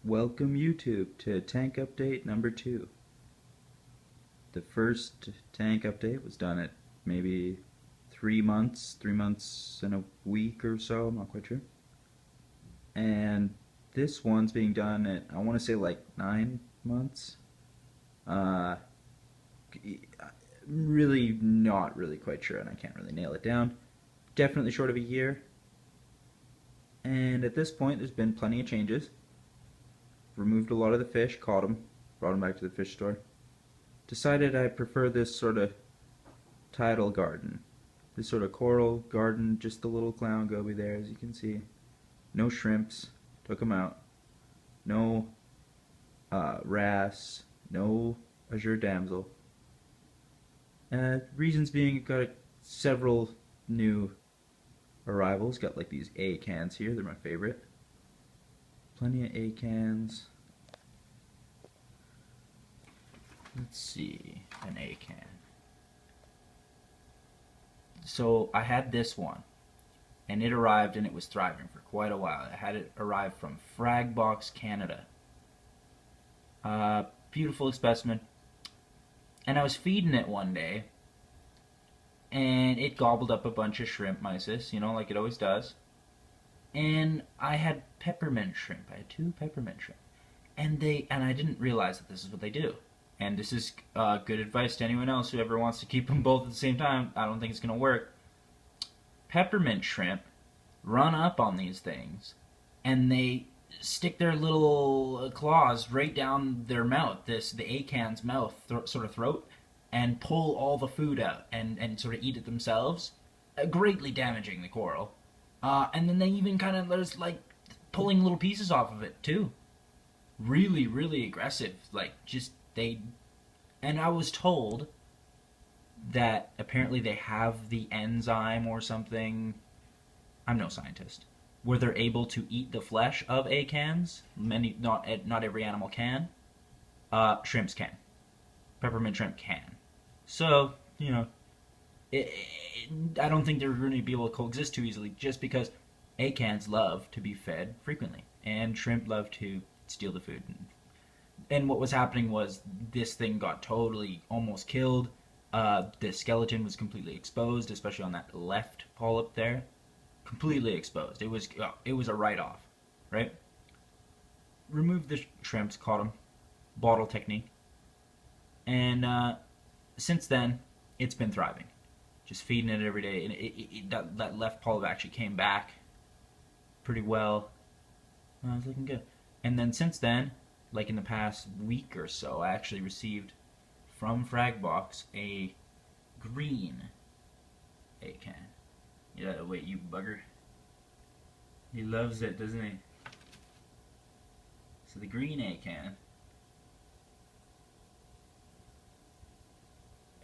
Welcome YouTube to tank update number 2. The first tank update was done at maybe 3 months and a week or so, I'm not quite sure. And this one's being done at, I want to say like 9 months. Uh, really not really quite sure, and I can't really nail it down. Definitely short of a year. And at this point, there's been plenty of changes. Removed a lot of the fish, caught them, brought them back to the fish store. Decided I prefer this sort of tidal garden. This sort of coral garden, just the little clown goby there, as you can see. No shrimps, took them out. No wrasse, no azure damsel. Reasons being, got several new arrivals. Got like these acans here, they're my favorite. Plenty of acans. Let's see, an acan. So I had this one, and it arrived and it was thriving for quite a while. I had it arrive from Fragbox, Canada. Beautiful specimen. And I was feeding it one day, and it gobbled up a bunch of shrimp mysis, you know, like it always does. And I had peppermint shrimp. I had 2 peppermint shrimp. And I didn't realize that this is what they do. And this is good advice to anyone else who ever wants to keep them both at the same time. I don't think it's going to work. Peppermint shrimp run up on these things, and they stick their little claws right down their mouth, the acan's mouth, sort of throat, and pull all the food out and sort of eat it themselves, greatly damaging the coral. And then they even kind of, there's like pulling little pieces off of it too. Really, really aggressive. Like, just, and I was told that apparently they have the enzyme or something, I'm no scientist, where they're able to eat the flesh of acans. Not every animal can. Shrimps can. Peppermint shrimp can. So, you know, I don't think they're going to be able to coexist too easily, just because acans love to be fed frequently, and shrimp love to steal the food. And what was happening was this thing got totally almost killed. The skeleton was completely exposed, especially on that left polyp there. Completely exposed. It was a write-off, right? Removed the shrimps, caught them, bottle technique, and since then it's been thriving. Just feeding it every day, and that left polyp actually came back pretty well. It was looking good. And then since then, like in the past week or so, I actually received from Fragbox a green acan. Yeah, wait, you bugger. He loves it, doesn't he? So the green acan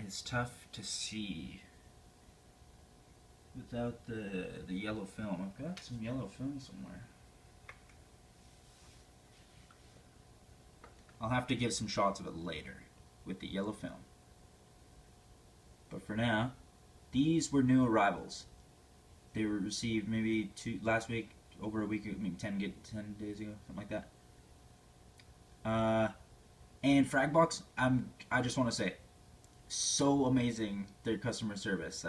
is tough to see without the yellow film. I've got some yellow film somewhere. I'll have to give some shots of it later with the yellow film. But for now, these were new arrivals. They were received maybe last week, over a week, maybe 10 days ago, something like that. And Fragbox, I just want to say, so amazing, their customer service.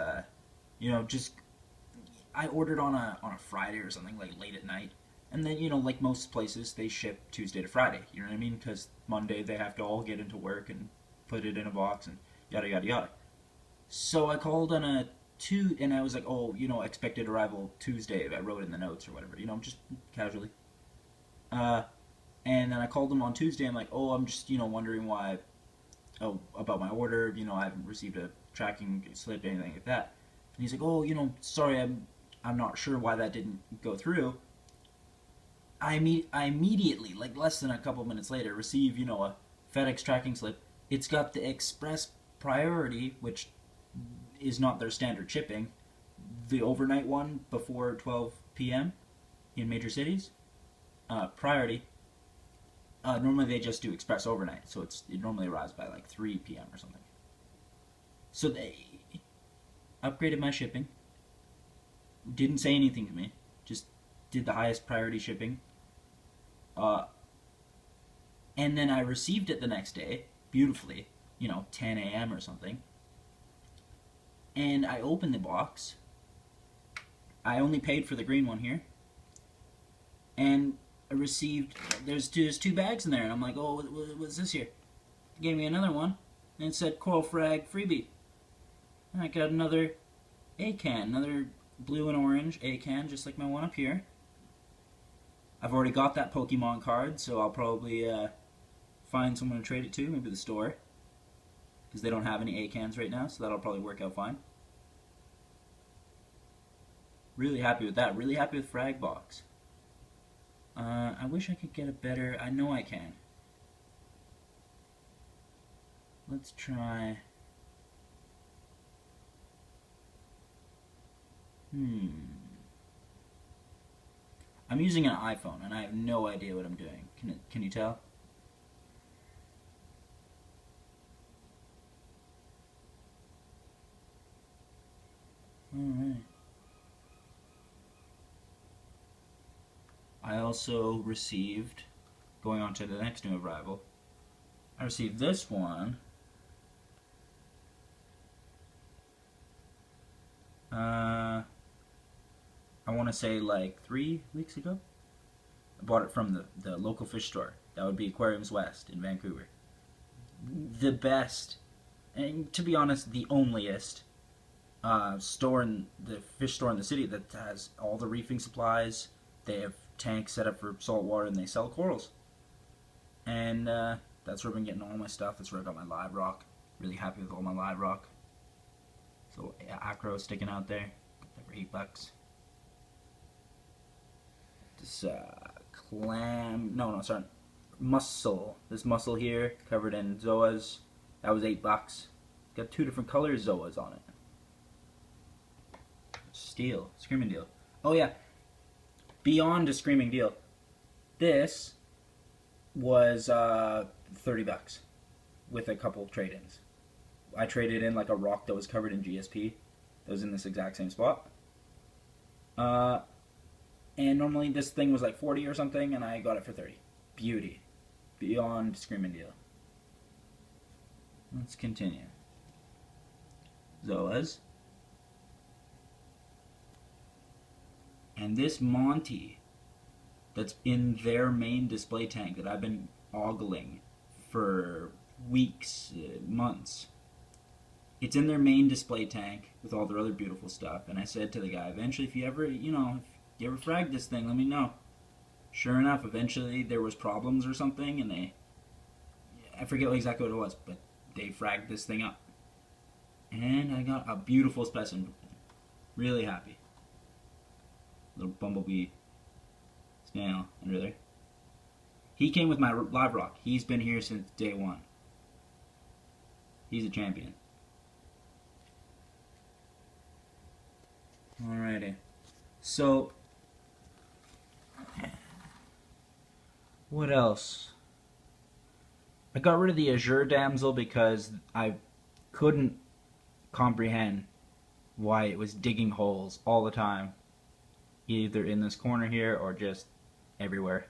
You know, just, I ordered on a Friday or something, like late at night. And then, you know, like most places, they ship Tuesday to Friday. You know what I mean? Because Monday they have to all get into work and put it in a box and yada yada yada. So I called on and I was like, oh, you know, expected arrival Tuesday. I wrote in the notes or whatever, you know, just casually. And then I called them on Tuesday. I'm like, oh, I'm just, you know, wondering why, about my order. You know, I haven't received a tracking slip, anything like that. And he's like, oh, you know, sorry, I'm not sure why that didn't go through. I immediately, like less than a couple minutes later, receive, you know, a FedEx tracking slip. It's got the express priority, which is not their standard shipping. The overnight one before 12 p.m. in major cities, priority. Normally they just do express overnight, so it normally arrives by like 3 p.m. or something. So they upgraded my shipping. Didn't say anything to me. Just did the highest priority shipping. And then I received it the next day, beautifully, 10 a.m. or something. And I opened the box. I only paid for the green one here. And I received, there's two bags in there. And I'm like, oh, what's this here? They gave me another one. And it said Coral Frag freebie. And I got another acan, another blue and orange acan, just like my one up here. I've already got that Pokemon card, so I'll probably find someone to trade it to, maybe the store. Because they don't have any acans right now, so that'll probably work out fine. Really happy with that. Really happy with Fragbox. I wish I could get a better... I know I can. Let's try... I'm using an iPhone, and I have no idea what I'm doing. Can you tell? Alright. I also received, going on to the next new arrival, I received this one. I want to say like 3 weeks ago. I bought it from the local fish store. That would be Aquariums West in Vancouver. The best, and to be honest, the onlyest store in the fish store in the city that has all the reefing supplies. They have tanks set up for salt water, and they sell corals. And that's where I've been getting all my stuff. That's where I got my live rock. Really happy with all my live rock. So acro sticking out there. Got that for $8. This clam, no, sorry, mussel. This mussel here, covered in zoas. That was $8. Got 2 different color zoas on it. Steel, screaming deal. Oh yeah, beyond a screaming deal. This was $30 with a couple trade-ins. I traded in like a rock that was covered in GSP. That was in this exact same spot. And normally this thing was like 40 or something, and I got it for 30. Beauty. Beyond screaming deal. Let's continue. Zoas. And this Monty that's in their main display tank that I've been ogling for weeks, months. It's in their main display tank with all their other beautiful stuff. And I said to the guy, eventually, if you ever, if you ever frag this thing, let me know. Sure enough, eventually there was problems or something, and I forget exactly what it was, but they fragged this thing up. And I got a beautiful specimen. Really happy. Little bumblebee snail under there. He came with my live rock. He's been here since day one. He's a champion. Alrighty. So, what else? I got rid of the azure damsel because I couldn't comprehend why it was digging holes all the time. Either in this corner here or just everywhere.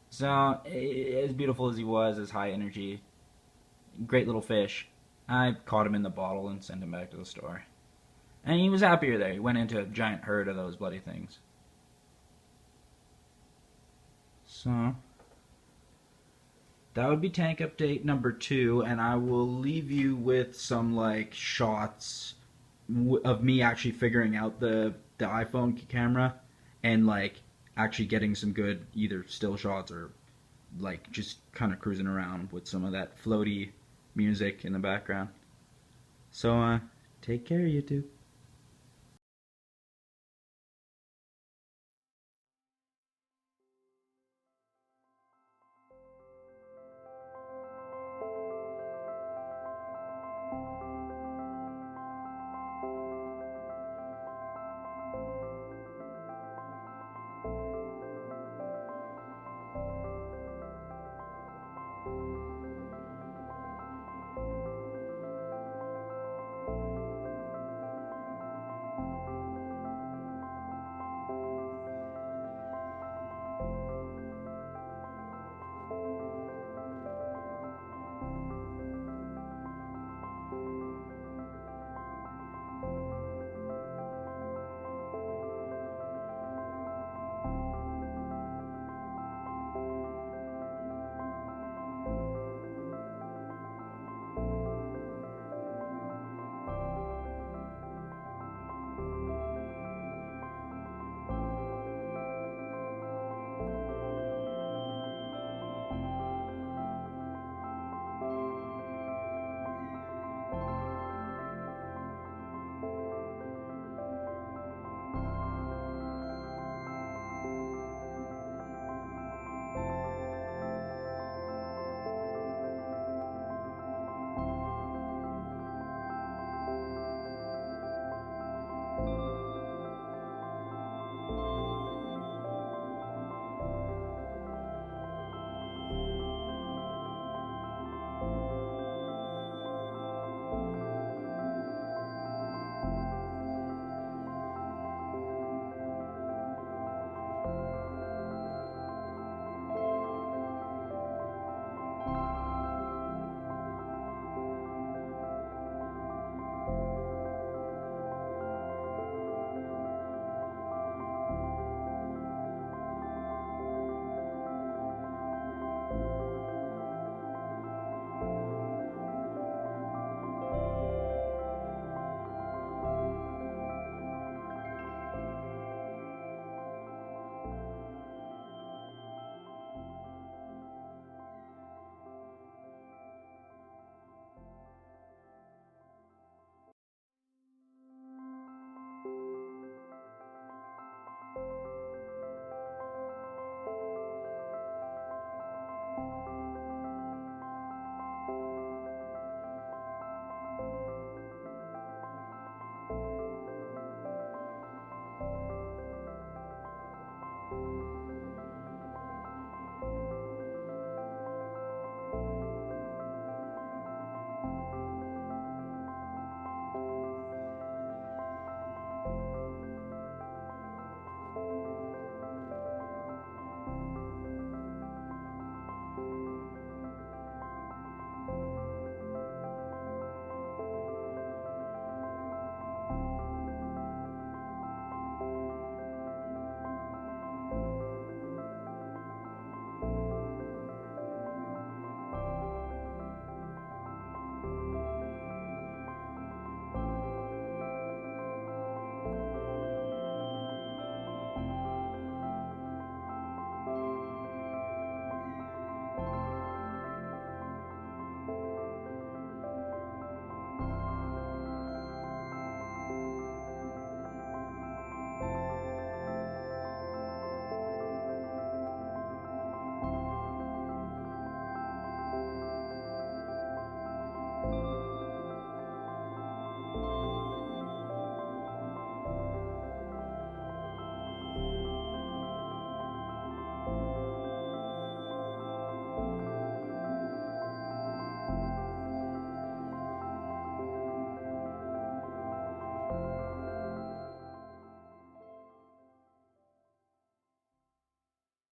So, as beautiful as he was, as high energy, great little fish, I caught him in the bottle and sent him back to the store. And he was happier there. He went into a giant herd of those bloody things. So, that would be tank update number 2, and I will leave you with some like shots of me actually figuring out the iPhone camera and like actually getting some good either still shots or like just kind of cruising around with some of that floaty music in the background. So take care, YouTube.